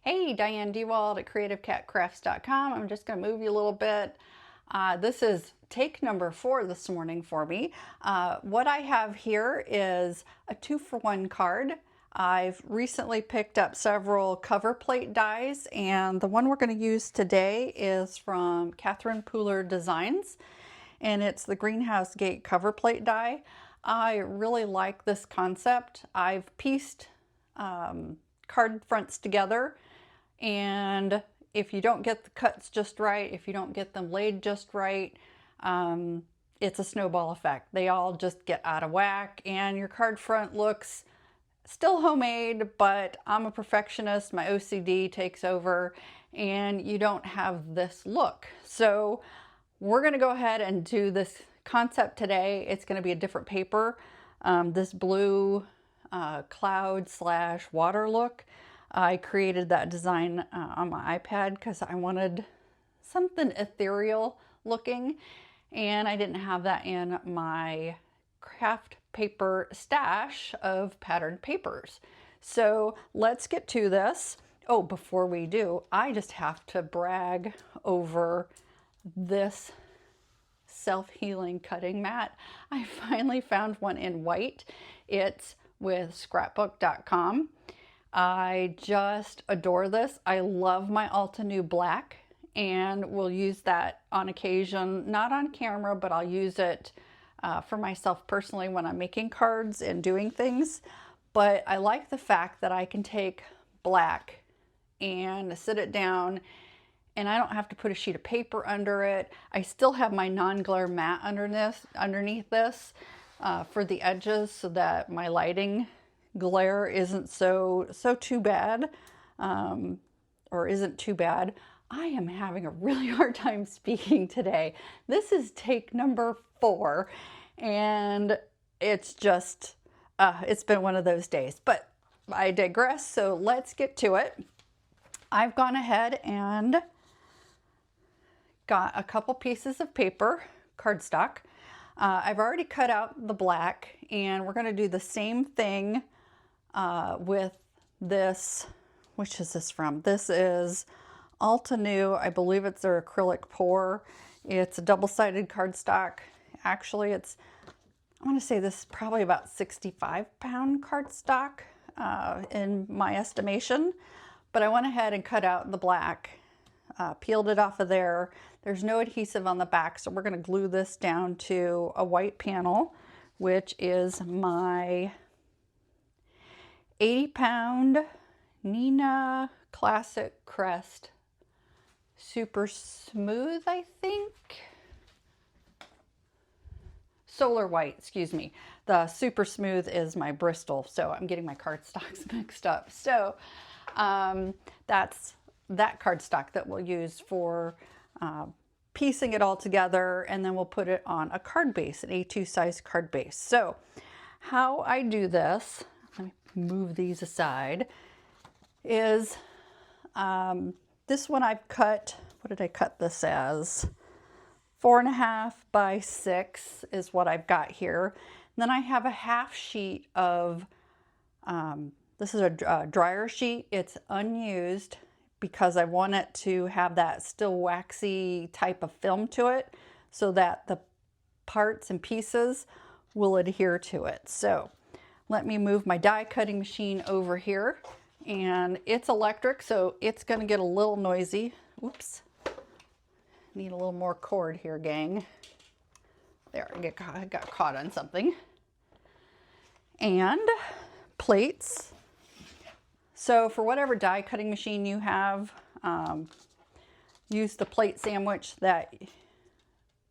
Hey, Diane DeWald at CreativeCatCrafts.com. I'm just going to move you a little bit. This is take number 4 this morning for me. What I have here is a 2-for-1 card. I've recently picked up several Coverplate dies, and the one we're going to use today is from Catherine Pooler Designs, and it's the Greenhouse Gate Coverplate die. I really like this concept. I've pieced card fronts together, and if you don't get the cuts just right, if you don't get them laid just right, it's a snowball effect. They all just get out of whack and your card front looks still homemade, but I'm a perfectionist, my OCD takes over, and you don't have this look. So we're gonna go ahead and do this concept today. It's gonna be a different paper, this blue cloud / water look. I created that design on my iPad because I wanted something ethereal looking, and I didn't have that in my craft paper stash of patterned papers. So let's get to this. Oh, before we do, I just have to brag over this self-healing cutting mat. I finally found one in white. It's with scrapbook.com. I just adore this. I love my Altenew black and will use that on occasion, not on camera, but I'll use it for myself personally when I'm making cards and doing things. But I like the fact that I can take black and sit it down and I don't have to put a sheet of paper under it. I still have my non-glare mat underneath this for the edges so that my lighting glare isn't so too bad, or isn't too bad. I am having a really hard time speaking today. This is take number 4, and it's just, it's been one of those days, but I digress. So let's get to it. I've gone ahead and got a couple pieces of paper, cardstock. I've already cut out the black, and we're going to do the same thing with this. Which is this from? This is Altenew. I believe it's their acrylic pour. It's a double-sided cardstock. Actually, it's, I want to say this is probably about 65-pound cardstock in my estimation. But I went ahead and cut out the black, peeled it off of there. There's no adhesive on the back, so we're going to glue this down to a white panel, which is my 80-pound Neenah Classic Crest Super Smooth, I think. Solar White, excuse me. The Super Smooth is my Bristol, so I'm getting my cardstocks mixed up. So that's that cardstock that we'll use for piecing it all together, and then we'll put it on a card base, an A2 size card base. So how I do this, let me move these aside, is this one I've cut, what did I cut this as? 4.5 by 6 is what I've got here. And then I have a half sheet of, this is a dryer sheet. It's unused because I want it to have that still waxy type of film to it so that the parts and pieces will adhere to it. So let me move my die cutting machine over here, and it's electric, so it's going to get a little noisy. Whoops. Need a little more cord here, gang. There, I got caught on something. And plates. So for whatever die cutting machine you have, use the plate sandwich that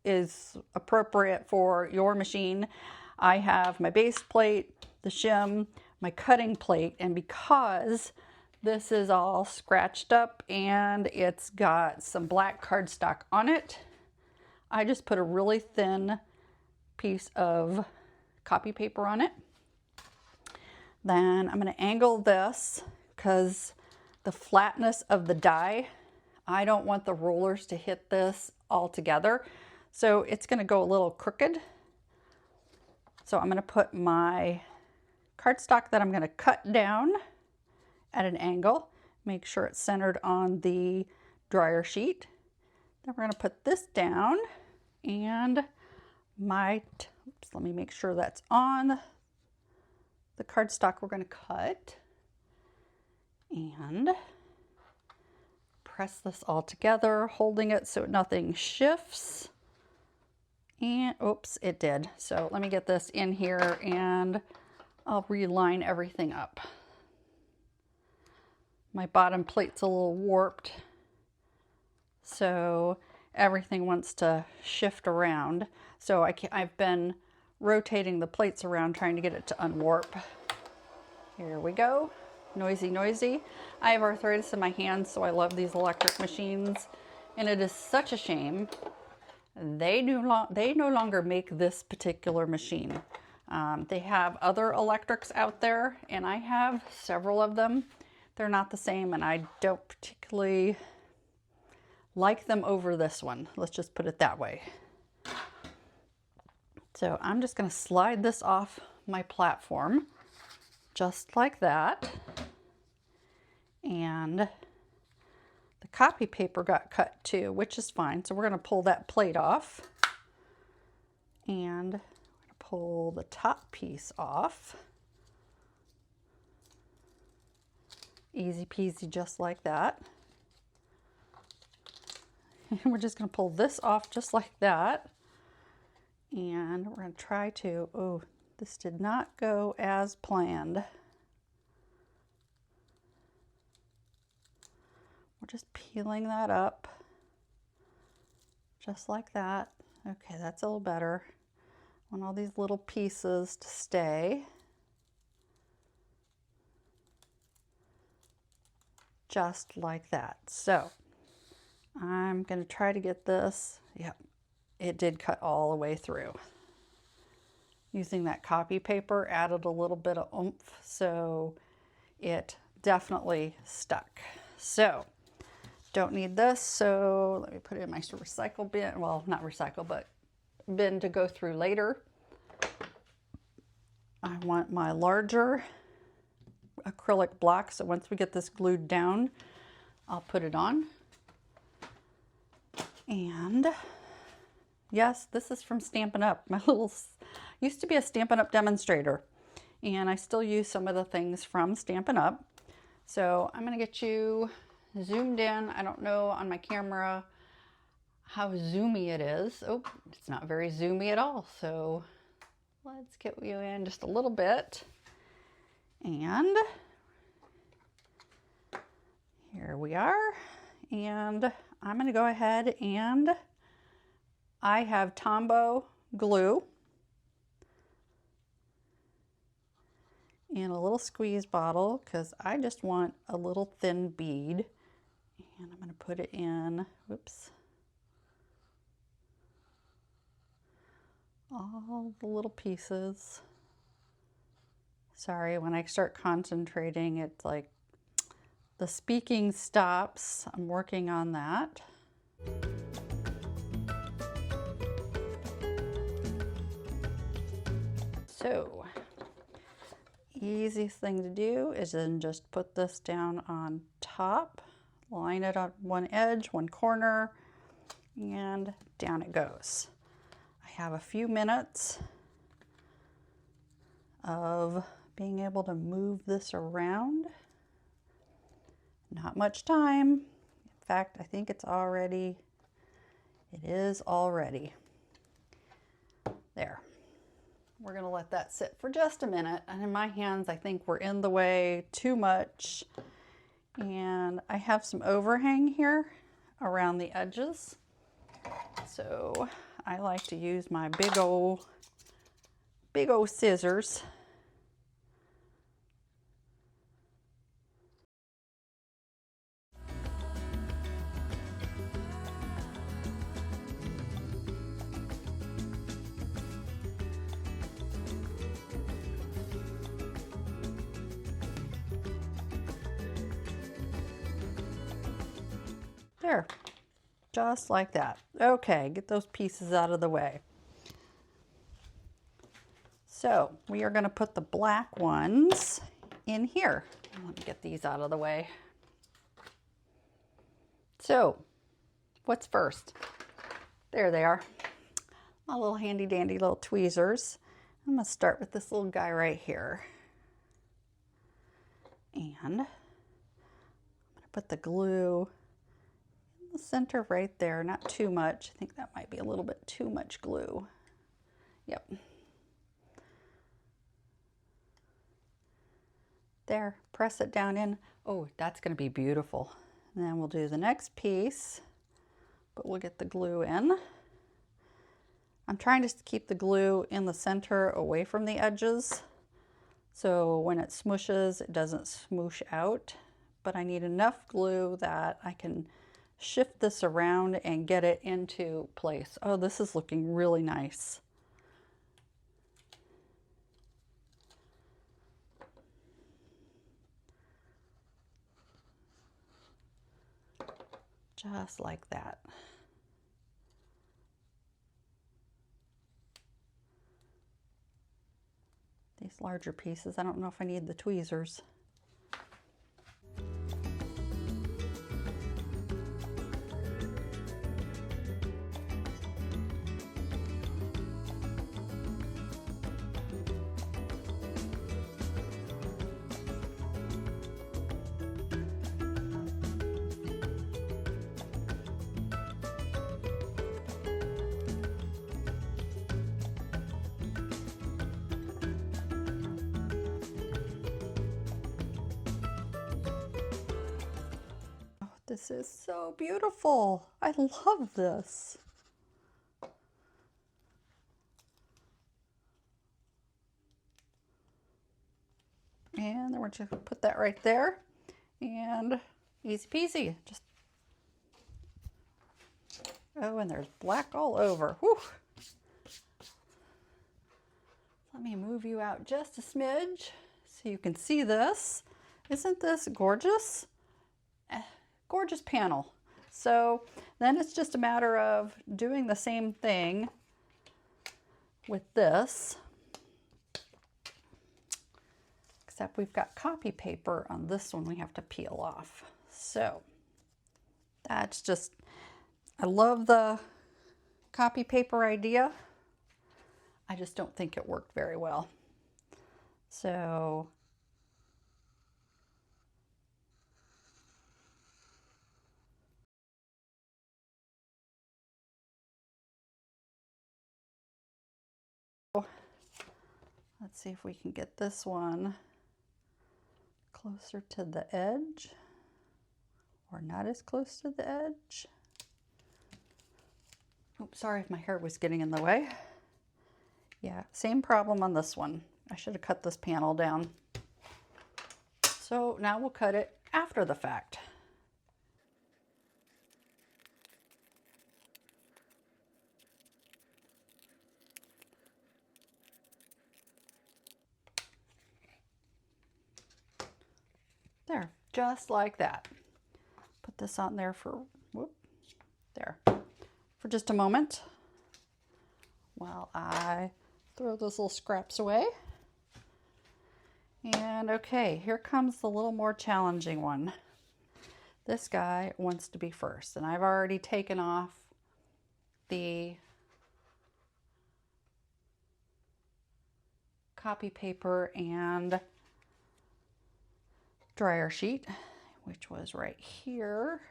is appropriate for your machine. I have my base plate, the shim, my cutting plate, and because this is all scratched up and it's got some black cardstock on it, I just put a really thin piece of copy paper on it. Then I'm going to angle this because the flatness of the die, I don't want the rollers to hit this all together. So it's going to go a little crooked. So I'm going to put my cardstock that I'm going to cut down at an angle, Make sure it's centered on the dryer sheet. Then we're going to put this down, and let me make sure that's on the cardstock we're going to cut, and press this all together, holding it so nothing shifts. And oops, it did. So let me get this in here and I'll reline everything up. My bottom plate's a little warped, so everything wants to shift around. So I've been rotating the plates around trying to get it to unwarp. Here we go. Noisy, noisy. I have arthritis in my hands, so I love these electric machines. And it is such a shame they no longer make this particular machine. They have other electrics out there, and I have several of them. They're not the same, and I don't particularly like them over this one. Let's just put it that way. So I'm just going to slide this off my platform, just like that. And the copy paper got cut too, which is fine. So we're going to pull that plate off. And we're going to pull the top piece off. Easy peasy, just like that. And we're just going to pull this off just like that. And we're going to try to, oh, this did not go as planned. We're just peeling that up, just like that. Okay, that's a little better. I want all these little pieces to stay. Just like that. So I'm going to try to get this. Yep, it did cut all the way through. Using that copy paper added a little bit of oomph, so it definitely stuck. So don't need this, so let me put it in my recycle bin. Well, not recycle, but bin to go through later. I want my larger acrylic block, so once we get this glued down, I'll put it on. And yes, this is from Stampin' Up. My little, used to be a Stampin' Up demonstrator, and I still use some of the things from Stampin' Up. So I'm gonna get you zoomed in. I don't know on my camera how zoomy it is. Oh, it's not very zoomy at all. So let's get you in just a little bit. And here we are. And I'm going to go ahead and I have Tombow glue in a little squeeze bottle because I just want a little thin bead. And I'm going to put it in, whoops, all the little pieces. Sorry, when I start concentrating, it's like the speaking stops. I'm working on that. So, easiest thing to do is then just put this down on top, line it on one edge, one corner, and down it goes. I have a few minutes of being able to move this around. Not much time. In fact, I think it is already. There. We're gonna let that sit for just a minute. And in my hands, I think we're in the way too much. And I have some overhang here around the edges. So I like to use my big old scissors. There, just like that. Okay, get those pieces out of the way. So we are going to put the black ones in here. Let me get these out of the way. So, what's first? There they are. My little handy dandy little tweezers. I'm going to start with this little guy right here. And I'm going to put the glue in the center right there. Not too much. I think that might be a little bit too much glue. Yep. There. Press it down in. Oh, that's going to be beautiful. And then we'll do the next piece, but we'll get the glue in. I'm trying to keep the glue in the center away from the edges, so when it smooshes, it doesn't smoosh out. But I need enough glue that I can shift this around and get it into place. Oh, this is looking really nice. Just like that. These larger pieces, I don't know if I need the tweezers. This is so beautiful. I love this. And then we're just gonna put that right there, and easy peasy. Just, oh, and there's black all over. Whew. Let me move you out just a smidge so you can see this. Isn't this gorgeous? Gorgeous panel. So then it's just a matter of doing the same thing with this, except we've got copy paper on this one we have to peel off. So that's just, I love the copy paper idea. I just don't think it worked very well. So let's see if we can get this one closer to the edge, or not as close to the edge. Oops, sorry if my hair was getting in the way. Yeah, same problem on this one. I should have cut this panel down. So now we'll cut it after the fact. There, just like that. Put this on there for, whoop, there, for just a moment while I throw those little scraps away. And okay, here comes the little more challenging one. This guy wants to be first, and I've already taken off the copy paper and dryer sheet, which was right here.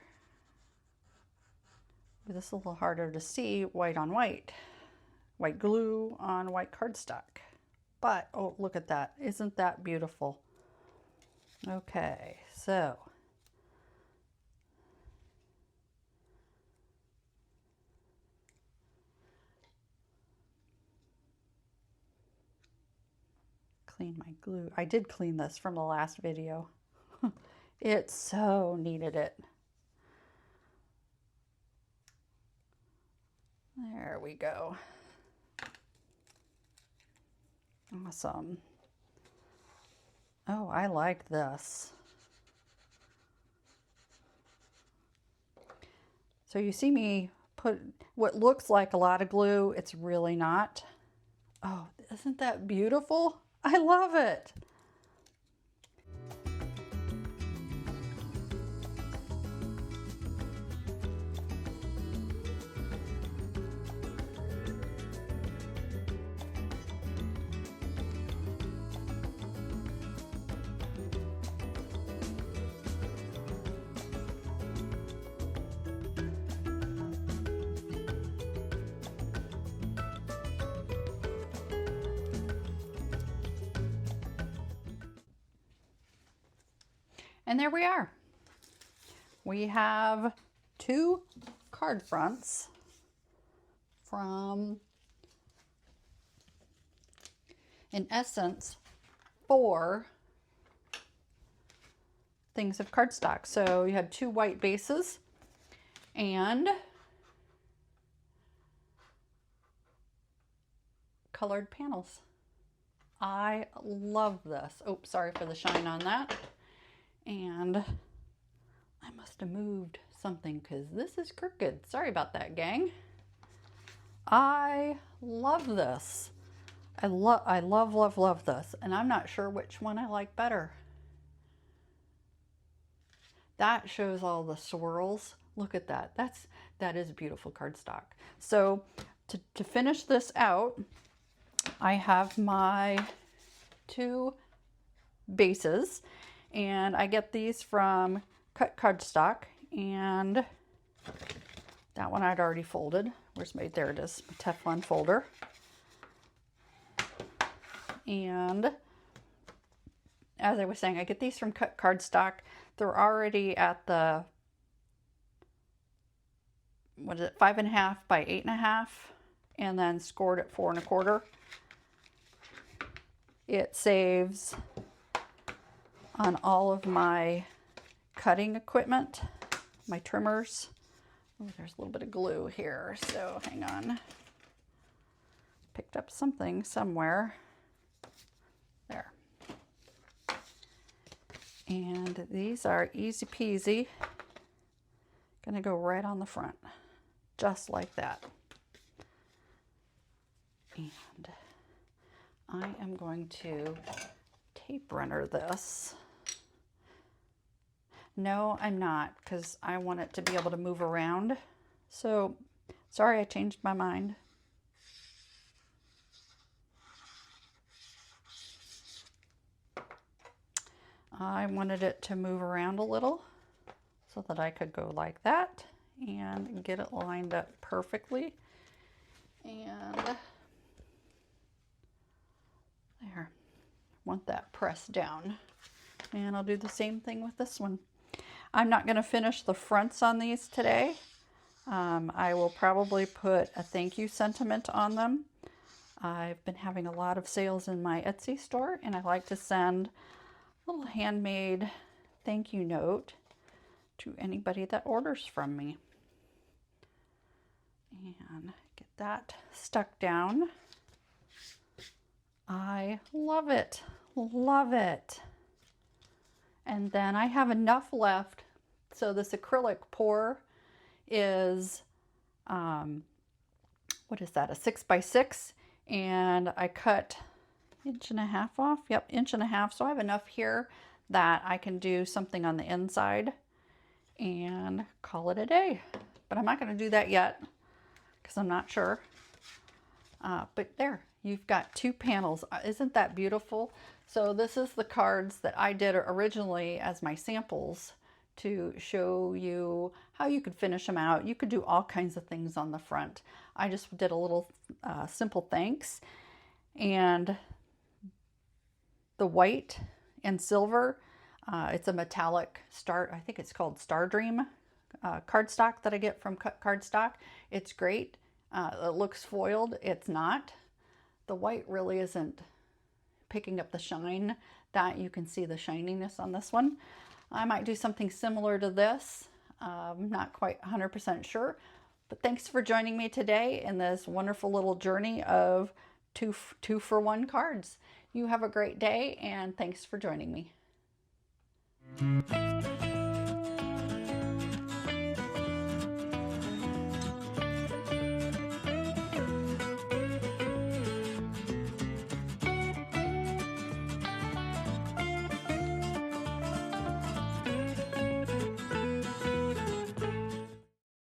This is a little harder to see, white on white. White glue on white cardstock. But, oh, look at that. Isn't that beautiful? Okay, so clean my glue. I did clean this from the last video. It so needed it. There we go. Awesome. Oh, I like this. So you see me put what looks like a lot of glue. It's really not. Oh, isn't that beautiful? I love it. And there we are. We have 2 card fronts from, in essence, 4 things of cardstock. So you had 2 white bases and colored panels. I love this. Oh, sorry for the shine on that. And I must have moved something because this is crooked. Sorry about that, gang. I love this. I love this. And I'm not sure which one I like better. That shows all the swirls. Look at that. That is beautiful cardstock. So to finish this out, I have my 2 bases, and I get these from Cut Cardstock, and that one I'd already folded. Where's my, there it is, my Teflon folder. And as I was saying, I get these from Cut Cardstock. They're already at the, what is it, 5.5 by 8.5, and then scored at 4 1/4. It saves on all of my cutting equipment, my trimmers. Oh, there's a little bit of glue here, so hang on. Picked up something somewhere. There. And these are easy peasy. Gonna go right on the front, just like that. And I am going to tape runner this. No, I'm not, because I want it to be able to move around. So, sorry, I changed my mind. I wanted it to move around a little so that I could go like that and get it lined up perfectly. And there, want that pressed down. And I'll do the same thing with this one. I'm not going to finish the fronts on these today. I will probably put a thank you sentiment on them. I've been having a lot of sales in my Etsy store, and I like to send a little handmade thank you note to anybody that orders from me. And get that stuck down. I love it. Love it. And then I have enough left. So this acrylic pour is, what is that? A 6x6. And I cut 1.5 inches off. Yep, 1.5 inches. So I have enough here that I can do something on the inside and call it a day. But I'm not going to do that yet because I'm not sure. But there, you've got 2 panels. Isn't that beautiful? So this is the cards that I did originally as my samples to show you how you could finish them out. You could do all kinds of things on the front. I just did a little simple thanks. And the white and silver, it's a metallic I think it's called Star Dream cardstock that I get from Cut Cardstock. It's great. It looks foiled. It's not. The white really isn't picking up the shine that you can see the shininess on this one. I might do something similar to this. I'm not quite 100% sure, but thanks for joining me today in this wonderful little journey of two for one cards. You have a great day, and thanks for joining me.